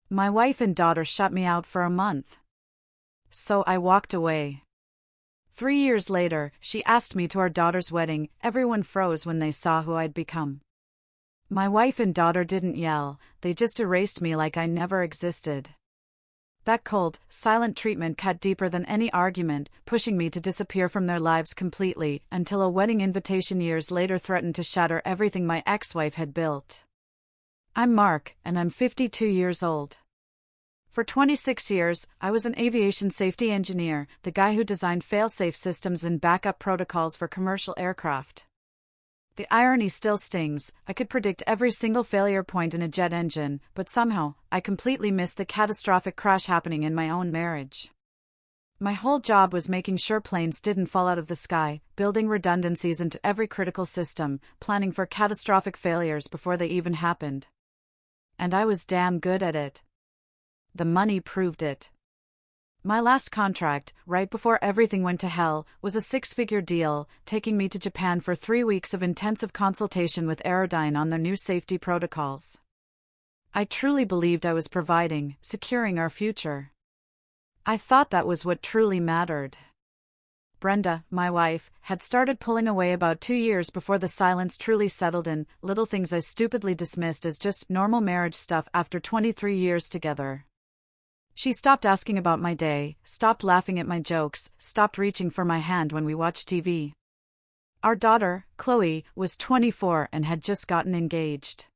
My wife and daughter shut me out for a month. So I walked away. 3 years later, she asked me to our daughter's wedding. Everyone froze when they saw who I'd become. My wife and daughter didn't yell, they just erased me like I never existed. That cold, silent treatment cut deeper than any argument, pushing me to disappear from their lives completely, until a wedding invitation years later threatened to shatter everything my ex-wife had built. I'm Mark, and I'm 52 years old. For 26 years, I was an aviation safety engineer, the guy who designed fail-safe systems and backup protocols for commercial aircraft. The irony still stings. I could predict every single failure point in a jet engine, but somehow, I completely missed the catastrophic crash happening in my own marriage. My whole job was making sure planes didn't fall out of the sky, building redundancies into every critical system, planning for catastrophic failures before they even happened. And I was damn good at it. The money proved it. My last contract, right before everything went to hell, was a 6-figure deal, taking me to Japan for 3 weeks of intensive consultation with Aerodyne on their new safety protocols. I truly believed I was providing, securing our future. I thought that was what truly mattered. Brenda, my wife, had started pulling away about 2 years before the silence truly settled in, little things I stupidly dismissed as just normal marriage stuff after 23 years together. She stopped asking about my day, stopped laughing at my jokes, stopped reaching for my hand when we watched TV. Our daughter, Chloe, was 24 and had just gotten engaged.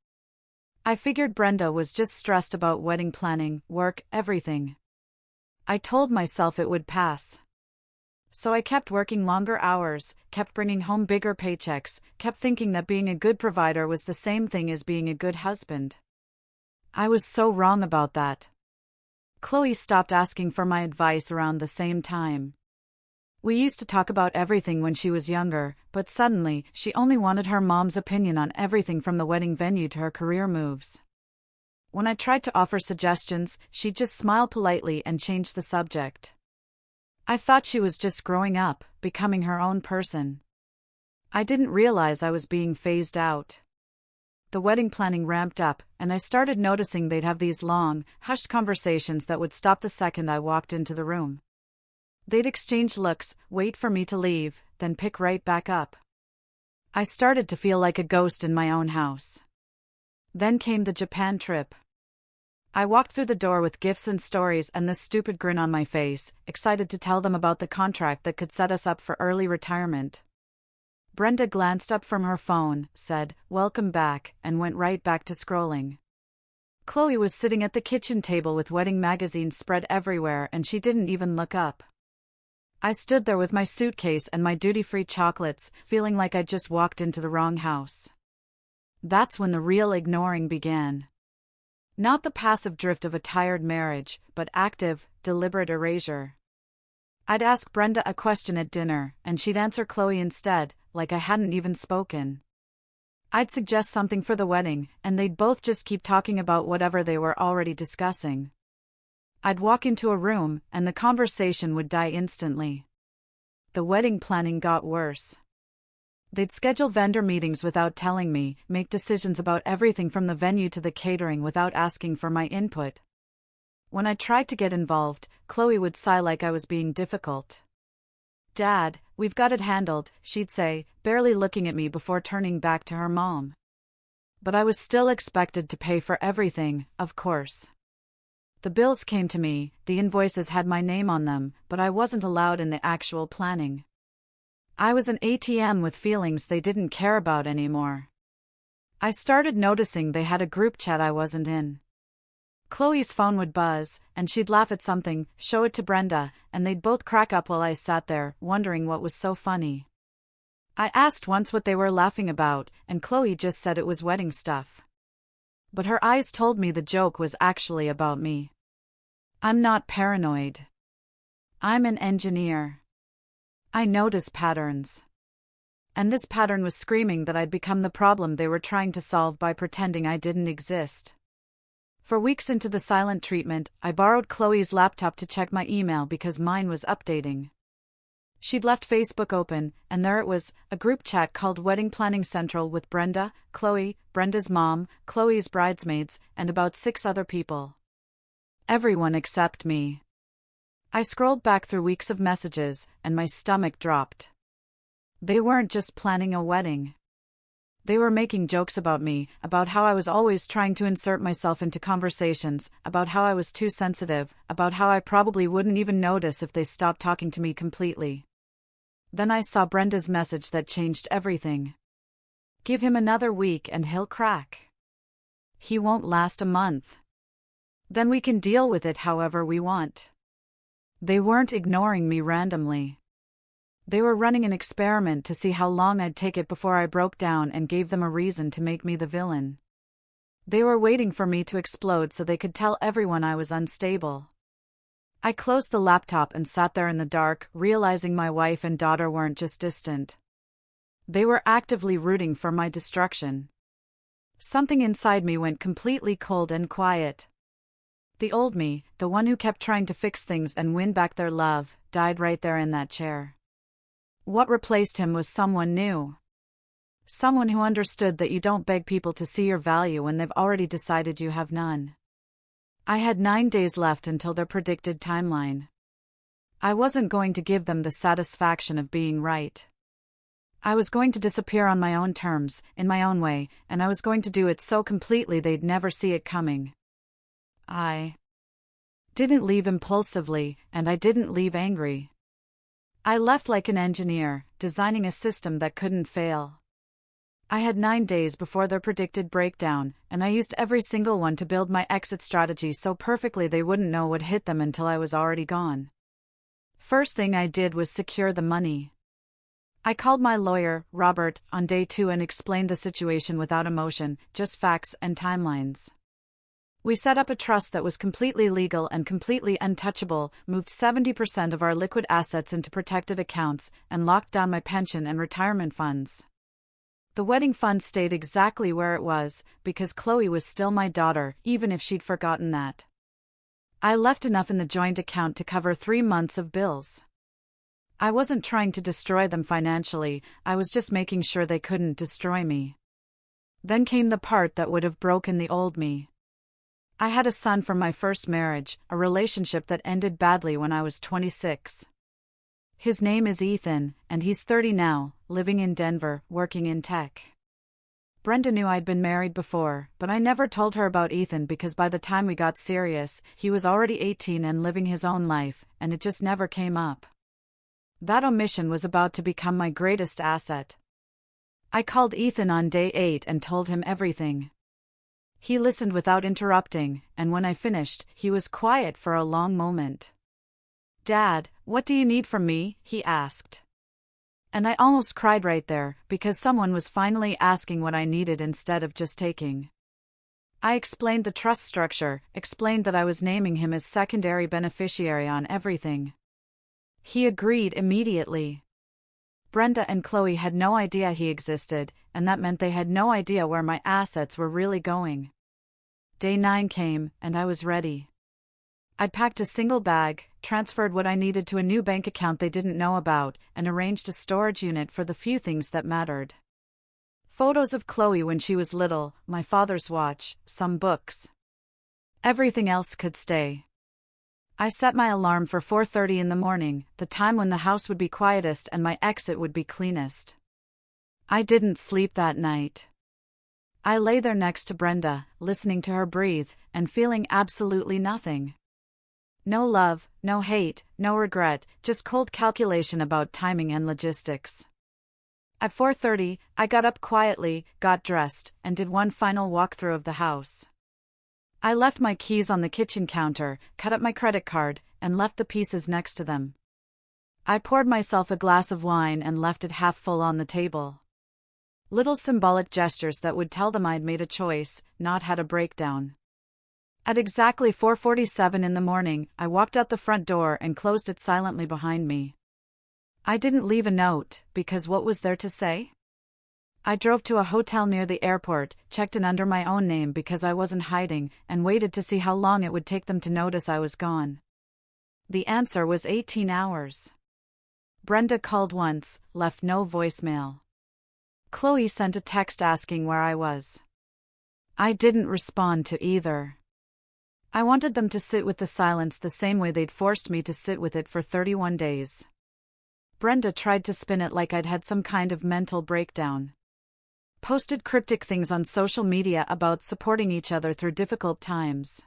I figured Brenda was just stressed about wedding planning, work, everything. I told myself it would pass. So I kept working longer hours, kept bringing home bigger paychecks, kept thinking that being a good provider was the same thing as being a good husband. I was so wrong about that. Chloe stopped asking for my advice around the same time. We used to talk about everything when she was younger, but suddenly, she only wanted her mom's opinion on everything from the wedding venue to her career moves. When I tried to offer suggestions, she'd just smile politely and change the subject. I thought she was just growing up, becoming her own person. I didn't realize I was being phased out. The wedding planning ramped up, and I started noticing they'd have these long, hushed conversations that would stop the second I walked into the room. They'd exchange looks, wait for me to leave, then pick right back up. I started to feel like a ghost in my own house. Then came the Japan trip. I walked through the door with gifts and stories and this stupid grin on my face, excited to tell them about the contract that could set us up for early retirement. Brenda glanced up from her phone, said, "Welcome back," and went right back to scrolling. Chloe was sitting at the kitchen table with wedding magazines spread everywhere and she didn't even look up. I stood there with my suitcase and my duty-free chocolates, feeling like I'd just walked into the wrong house. That's when the real ignoring began. Not the passive drift of a tired marriage, but active, deliberate erasure. I'd ask Brenda a question at dinner, and she'd answer Chloe instead, like I hadn't even spoken. I'd suggest something for the wedding, and they'd both just keep talking about whatever they were already discussing. I'd walk into a room, and the conversation would die instantly. The wedding planning got worse. They'd schedule vendor meetings without telling me, make decisions about everything from the venue to the catering without asking for my input. When I tried to get involved, Chloe would sigh like I was being difficult. "Dad, we've got it handled," she'd say, barely looking at me before turning back to her mom. But I was still expected to pay for everything, of course. The bills came to me, the invoices had my name on them, but I wasn't allowed in the actual planning. I was an ATM with feelings they didn't care about anymore. I started noticing they had a group chat I wasn't in. Chloe's phone would buzz, and she'd laugh at something, show it to Brenda, and they'd both crack up while I sat there, wondering what was so funny. I asked once what they were laughing about, and Chloe just said it was wedding stuff. But her eyes told me the joke was actually about me. I'm not paranoid. I'm an engineer. I notice patterns. And this pattern was screaming that I'd become the problem they were trying to solve by pretending I didn't exist. For weeks into the silent treatment, I borrowed Chloe's laptop to check my email because mine was updating. She'd left Facebook open, and there it was, a group chat called Wedding Planning Central with Brenda, Chloe, Brenda's mom, Chloe's bridesmaids, and about 6 other people. Everyone except me. I scrolled back through weeks of messages, and my stomach dropped. They weren't just planning a wedding. They were making jokes about me, about how I was always trying to insert myself into conversations, about how I was too sensitive, about how I probably wouldn't even notice if they stopped talking to me completely. Then I saw Brenda's message that changed everything. Give him another week and he'll crack. He won't last a month. Then we can deal with it however we want. They weren't ignoring me randomly. They were running an experiment to see how long I'd take it before I broke down and gave them a reason to make me the villain. They were waiting for me to explode so they could tell everyone I was unstable. I closed the laptop and sat there in the dark, realizing my wife and daughter weren't just distant. They were actively rooting for my destruction. Something inside me went completely cold and quiet. The old me, the one who kept trying to fix things and win back their love, died right there in that chair. What replaced him was someone new. Someone who understood that you don't beg people to see your value when they've already decided you have none. I had 9 days left until their predicted timeline. I wasn't going to give them the satisfaction of being right. I was going to disappear on my own terms, in my own way, and I was going to do it so completely they'd never see it coming. I didn't leave impulsively, and I didn't leave angry. I left like an engineer, designing a system that couldn't fail. I had 9 days before their predicted breakdown, and I used every single one to build my exit strategy so perfectly they wouldn't know what hit them until I was already gone. First thing I did was secure the money. I called my lawyer, Robert, on day 2 and explained the situation without emotion, just facts and timelines. We set up a trust that was completely legal and completely untouchable, moved 70% of our liquid assets into protected accounts, and locked down my pension and retirement funds. The wedding fund stayed exactly where it was, because Chloe was still my daughter, even if she'd forgotten that. I left enough in the joint account to cover 3 months of bills. I wasn't trying to destroy them financially, I was just making sure they couldn't destroy me. Then came the part that would have broken the old me. I had a son from my first marriage, a relationship that ended badly when I was 26. His name is Ethan, and he's 30 now, living in Denver, working in tech. Brenda knew I'd been married before, but I never told her about Ethan because by the time we got serious, he was already 18 and living his own life, and it just never came up. That omission was about to become my greatest asset. I called Ethan on day 8 and told him everything. He listened without interrupting, and when I finished, he was quiet for a long moment. "Dad, what do you need from me?" he asked. And I almost cried right there, because someone was finally asking what I needed instead of just taking. I explained the trust structure, explained that I was naming him as secondary beneficiary on everything. He agreed immediately. Brenda and Chloe had no idea he existed, and that meant they had no idea where my assets were really going. Day 9 came, and I was ready. I'd packed a single bag, transferred what I needed to a new bank account they didn't know about, and arranged a storage unit for the few things that mattered. Photos of Chloe when she was little, my father's watch, some books. Everything else could stay. I set my alarm for 4:30 in the morning, the time when the house would be quietest and my exit would be cleanest. I didn't sleep that night. I lay there next to Brenda, listening to her breathe, and feeling absolutely nothing. No love, no hate, no regret, just cold calculation about timing and logistics. At 4:30, I got up quietly, got dressed, and did one final walkthrough of the house. I left my keys on the kitchen counter, cut up my credit card, and left the pieces next to them. I poured myself a glass of wine and left it half full on the table. Little symbolic gestures that would tell them I'd made a choice, not had a breakdown. At exactly 4:47 in the morning, I walked out the front door and closed it silently behind me. I didn't leave a note, because what was there to say? I drove to a hotel near the airport, checked in under my own name because I wasn't hiding, and waited to see how long it would take them to notice I was gone. The answer was 18 hours. Brenda called once, left no voicemail. Chloe sent a text asking where I was. I didn't respond to either. I wanted them to sit with the silence the same way they'd forced me to sit with it for 31 days. Brenda tried to spin it like I'd had some kind of mental breakdown. Posted cryptic things on social media about supporting each other through difficult times.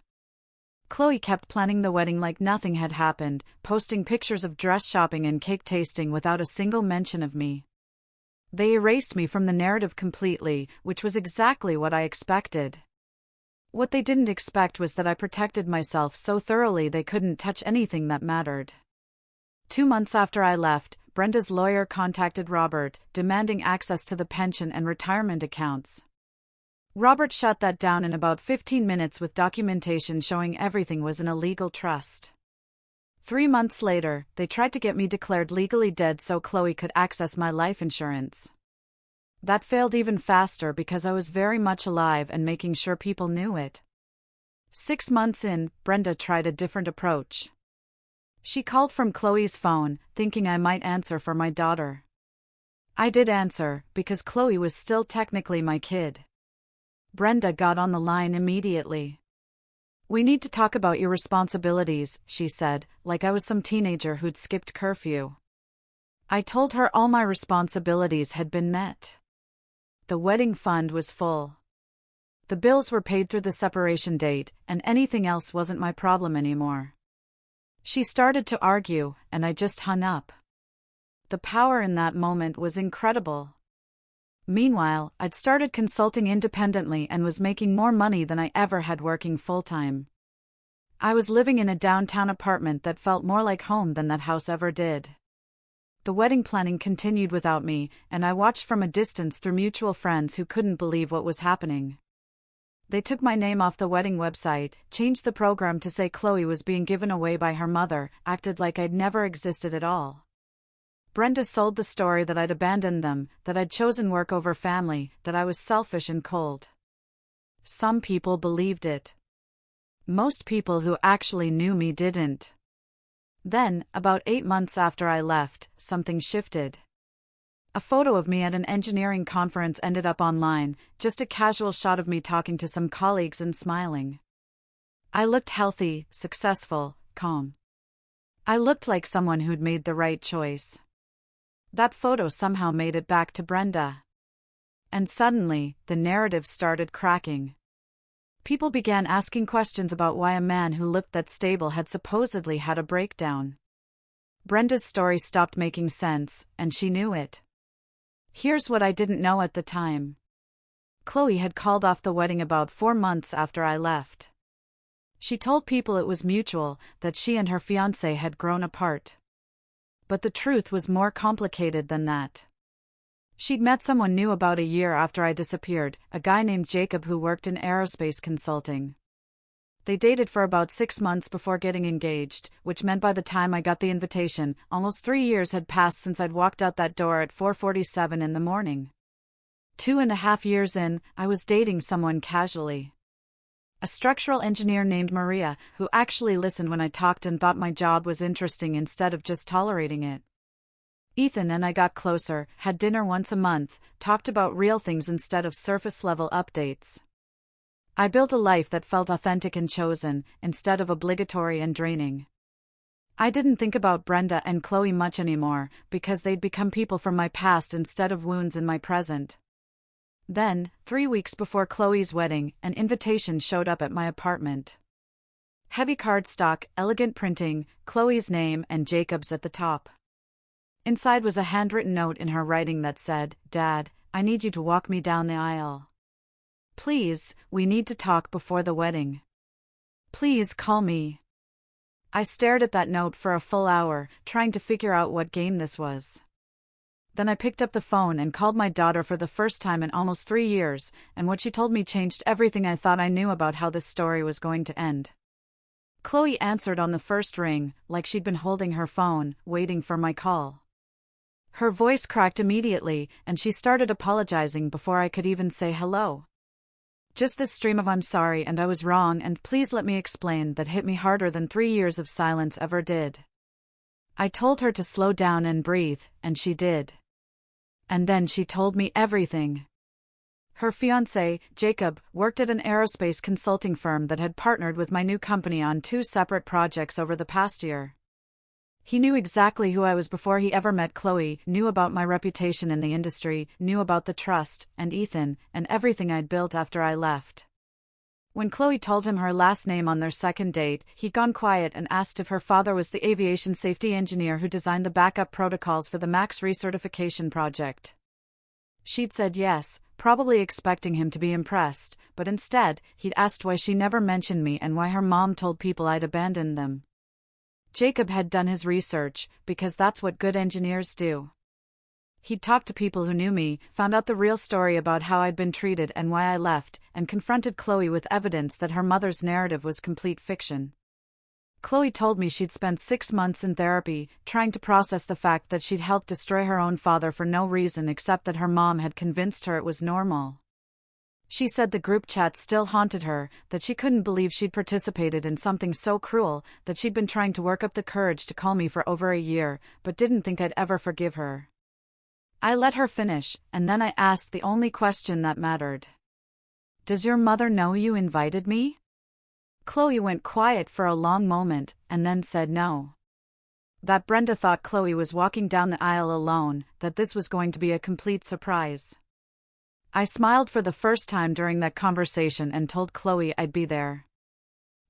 Chloe kept planning the wedding like nothing had happened, posting pictures of dress shopping and cake tasting without a single mention of me. They erased me from the narrative completely, which was exactly what I expected. What they didn't expect was that I protected myself so thoroughly they couldn't touch anything that mattered. 2 months after I left, Brenda's lawyer contacted Robert, demanding access to the pension and retirement accounts. Robert shut that down in about 15 minutes with documentation showing everything was in a legal trust. 3 months later, they tried to get me declared legally dead so Chloe could access my life insurance. That failed even faster because I was very much alive and making sure people knew it. 6 months in, Brenda tried a different approach. She called from Chloe's phone, thinking I might answer for my daughter. I did answer, because Chloe was still technically my kid. Brenda got on the line immediately. "We need to talk about your responsibilities," she said, like I was some teenager who'd skipped curfew. I told her all my responsibilities had been met. The wedding fund was full. The bills were paid through the separation date, and anything else wasn't my problem anymore. She started to argue, and I just hung up. The power in that moment was incredible. Meanwhile, I'd started consulting independently and was making more money than I ever had working full-time. I was living in a downtown apartment that felt more like home than that house ever did. The wedding planning continued without me, and I watched from a distance through mutual friends who couldn't believe what was happening. They took my name off the wedding website, changed the program to say Chloe was being given away by her mother, acted like I'd never existed at all. Brenda sold the story that I'd abandoned them, that I'd chosen work over family, that I was selfish and cold. Some people believed it. Most people who actually knew me didn't. Then, about 8 months after I left, something shifted. A photo of me at an engineering conference ended up online, just a casual shot of me talking to some colleagues and smiling. I looked healthy, successful, calm. I looked like someone who'd made the right choice. That photo somehow made it back to Brenda. And suddenly, the narrative started cracking. People began asking questions about why a man who looked that stable had supposedly had a breakdown. Brenda's story stopped making sense, and she knew it. Here's what I didn't know at the time. Chloe had called off the wedding about 4 months after I left. She told people it was mutual, that she and her fiancé had grown apart. But the truth was more complicated than that. She'd met someone new about a year after I disappeared, a guy named Jacob who worked in aerospace consulting. They dated for about 6 months before getting engaged, which meant by the time I got the invitation, almost 3 years had passed since I'd walked out that door at 4:47 in the morning. 2.5 years in, I was dating someone casually. A structural engineer named Maria, who actually listened when I talked and thought my job was interesting instead of just tolerating it. Ethan and I got closer, had dinner once a month, talked about real things instead of surface-level updates. I built a life that felt authentic and chosen, instead of obligatory and draining. I didn't think about Brenda and Chloe much anymore, because they'd become people from my past instead of wounds in my present. Then, 3 weeks before Chloe's wedding, an invitation showed up at my apartment. Heavy cardstock, elegant printing, Chloe's name and Jacob's at the top. Inside was a handwritten note in her writing that said, "Dad, I need you to walk me down the aisle. Please, we need to talk before the wedding. Please call me." I stared at that note for a full hour, trying to figure out what game this was. Then I picked up the phone and called my daughter for the first time in almost 3 years, and what she told me changed everything I thought I knew about how this story was going to end. Chloe answered on the first ring, like she'd been holding her phone, waiting for my call. Her voice cracked immediately, and she started apologizing before I could even say hello. Just this stream of "I'm sorry and I was wrong and please let me explain" that hit me harder than 3 years of silence ever did. I told her to slow down and breathe, and she did. And then she told me everything. Her fiancé, Jacob, worked at an aerospace consulting firm that had partnered with my new company on 2 separate projects over the past year. He knew exactly who I was before he ever met Chloe, knew about my reputation in the industry, knew about the trust, and Ethan, and everything I'd built after I left. When Chloe told him her last name on their second date, he'd gone quiet and asked if her father was the aviation safety engineer who designed the backup protocols for the MAX recertification project. She'd said yes, probably expecting him to be impressed, but instead, he'd asked why she never mentioned me and why her mom told people I'd abandoned them. Jacob had done his research, because that's what good engineers do. He'd talked to people who knew me, found out the real story about how I'd been treated and why I left, and confronted Chloe with evidence that her mother's narrative was complete fiction. Chloe told me she'd spent 6 months in therapy, trying to process the fact that she'd helped destroy her own father for no reason except that her mom had convinced her it was normal. She said the group chat still haunted her, that she couldn't believe she'd participated in something so cruel, that she'd been trying to work up the courage to call me for over a year, but didn't think I'd ever forgive her. I let her finish, and then I asked the only question that mattered. "Does your mother know you invited me?" Chloe went quiet for a long moment, and then said no. That Brenda thought Chloe was walking down the aisle alone, that this was going to be a complete surprise. I smiled for the first time during that conversation and told Chloe I'd be there.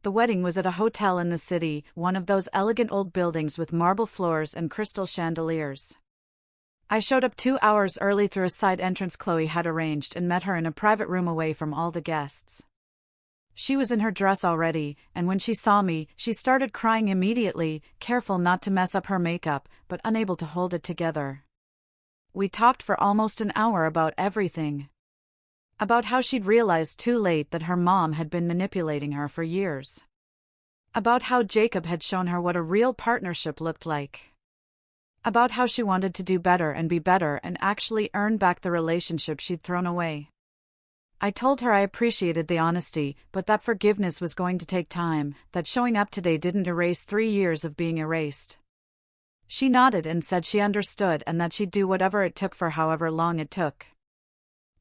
The wedding was at a hotel in the city, one of those elegant old buildings with marble floors and crystal chandeliers. I showed up 2 hours early through a side entrance Chloe had arranged and met her in a private room away from all the guests. She was in her dress already, and when she saw me, she started crying immediately, careful not to mess up her makeup, but unable to hold it together. We talked for almost an hour about everything. About how she'd realized too late that her mom had been manipulating her for years. About how Jacob had shown her what a real partnership looked like. About how she wanted to do better and be better and actually earn back the relationship she'd thrown away. I told her I appreciated the honesty, but that forgiveness was going to take time, that showing up today didn't erase 3 years of being erased. She nodded and said she understood and that she'd do whatever it took for however long it took.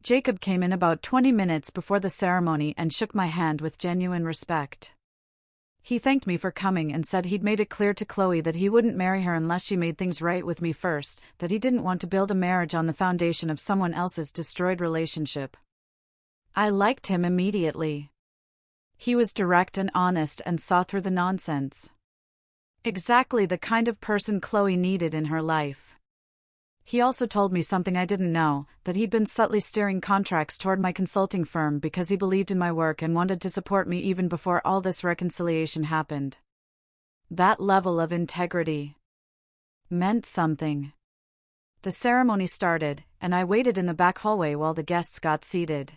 Jacob came in about 20 minutes before the ceremony and shook my hand with genuine respect. He thanked me for coming and said he'd made it clear to Chloe that he wouldn't marry her unless she made things right with me first, that he didn't want to build a marriage on the foundation of someone else's destroyed relationship. I liked him immediately. He was direct and honest and saw through the nonsense. Exactly the kind of person Chloe needed in her life. He also told me something I didn't know, that he'd been subtly steering contracts toward my consulting firm because he believed in my work and wanted to support me even before all this reconciliation happened. That level of integrity meant something. The ceremony started, and I waited in the back hallway while the guests got seated.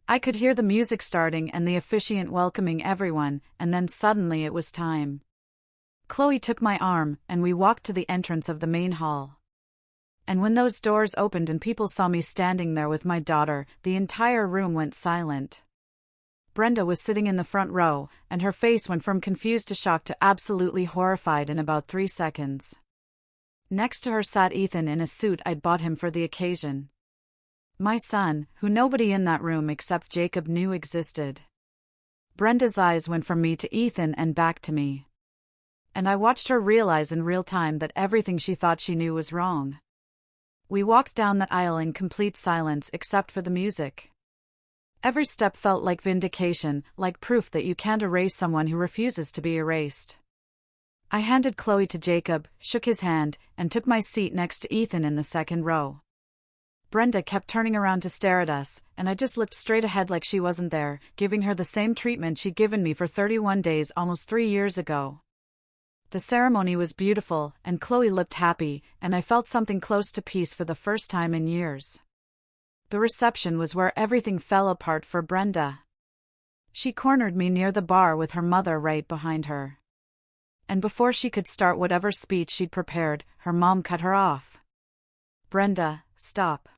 I could hear the music starting and the officiant welcoming everyone, and then suddenly it was time. Chloe took my arm, and we walked to the entrance of the main hall. And when those doors opened and people saw me standing there with my daughter, the entire room went silent. Brenda was sitting in the front row, and her face went from confused to shocked to absolutely horrified in about 3 seconds. Next to her sat Ethan in a suit I'd bought him for the occasion. My son, who nobody in that room except Jacob knew existed. Brenda's eyes went from me to Ethan and back to me. And I watched her realize in real time that everything she thought she knew was wrong. We walked down the aisle in complete silence except for the music. Every step felt like vindication, like proof that you can't erase someone who refuses to be erased. I handed Chloe to Jacob, shook his hand, and took my seat next to Ethan in the second row. Brenda kept turning around to stare at us, and I just looked straight ahead like she wasn't there, giving her the same treatment she'd given me for 31 days almost 3 years ago. The ceremony was beautiful, and Chloe looked happy, and I felt something close to peace for the first time in years. The reception was where everything fell apart for Brenda. She cornered me near the bar with her mother right behind her. And before she could start whatever speech she'd prepared, her mom cut her off. "Brenda, stop.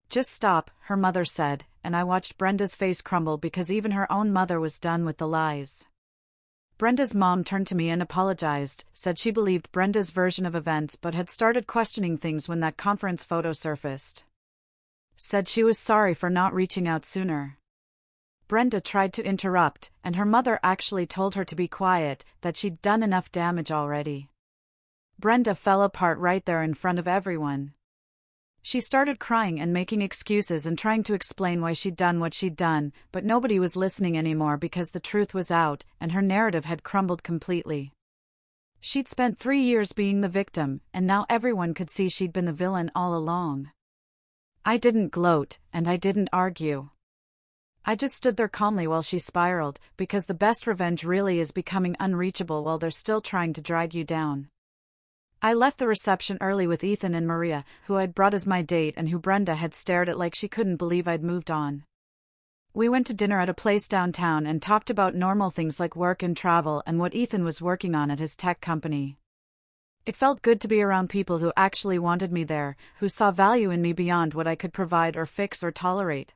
Just stop," her mother said, and I watched Brenda's face crumble because even her own mother was done with the lies. Brenda's mom turned to me and apologized, said she believed Brenda's version of events but had started questioning things when that conference photo surfaced. Said she was sorry for not reaching out sooner. Brenda tried to interrupt, and her mother actually told her to be quiet, that she'd done enough damage already. Brenda fell apart right there in front of everyone. She started crying and making excuses and trying to explain why she'd done what she'd done, but nobody was listening anymore because the truth was out, and her narrative had crumbled completely. She'd spent 3 years being the victim, and now everyone could see she'd been the villain all along. I didn't gloat, and I didn't argue. I just stood there calmly while she spiraled, because the best revenge really is becoming unreachable while they're still trying to drag you down. I left the reception early with Ethan and Maria, who I'd brought as my date and who Brenda had stared at like she couldn't believe I'd moved on. We went to dinner at a place downtown and talked about normal things like work and travel and what Ethan was working on at his tech company. It felt good to be around people who actually wanted me there, who saw value in me beyond what I could provide or fix or tolerate.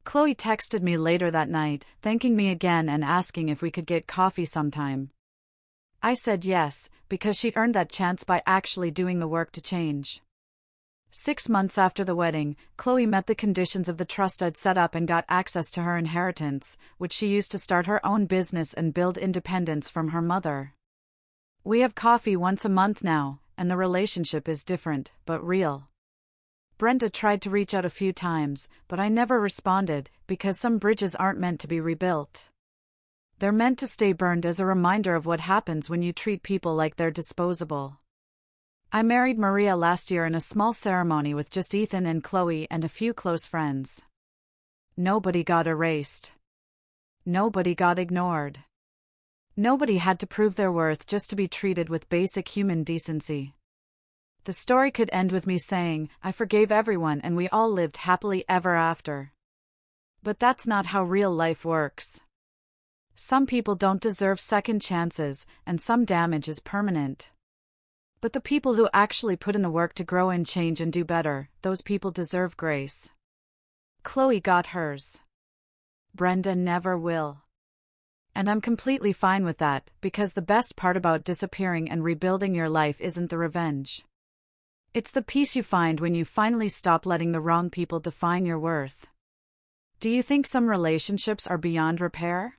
Chloe texted me later that night, thanking me again and asking if we could get coffee sometime. I said yes, because she'd earned that chance by actually doing the work to change. 6 months after the wedding, Chloe met the conditions of the trust I'd set up and got access to her inheritance, which she used to start her own business and build independence from her mother. We have coffee once a month now, and the relationship is different, but real. Brenda tried to reach out a few times, but I never responded, because some bridges aren't meant to be rebuilt. They're meant to stay burned as a reminder of what happens when you treat people like they're disposable. I married Maria last year in a small ceremony with just Ethan and Chloe and a few close friends. Nobody got erased. Nobody got ignored. Nobody had to prove their worth just to be treated with basic human decency. The story could end with me saying, I forgave everyone and we all lived happily ever after. But that's not how real life works. Some people don't deserve second chances, and some damage is permanent. But the people who actually put in the work to grow and change and do better, those people deserve grace. Chloe got hers. Brenda never will. And I'm completely fine with that, because the best part about disappearing and rebuilding your life isn't the revenge. It's the peace you find when you finally stop letting the wrong people define your worth. Do you think some relationships are beyond repair?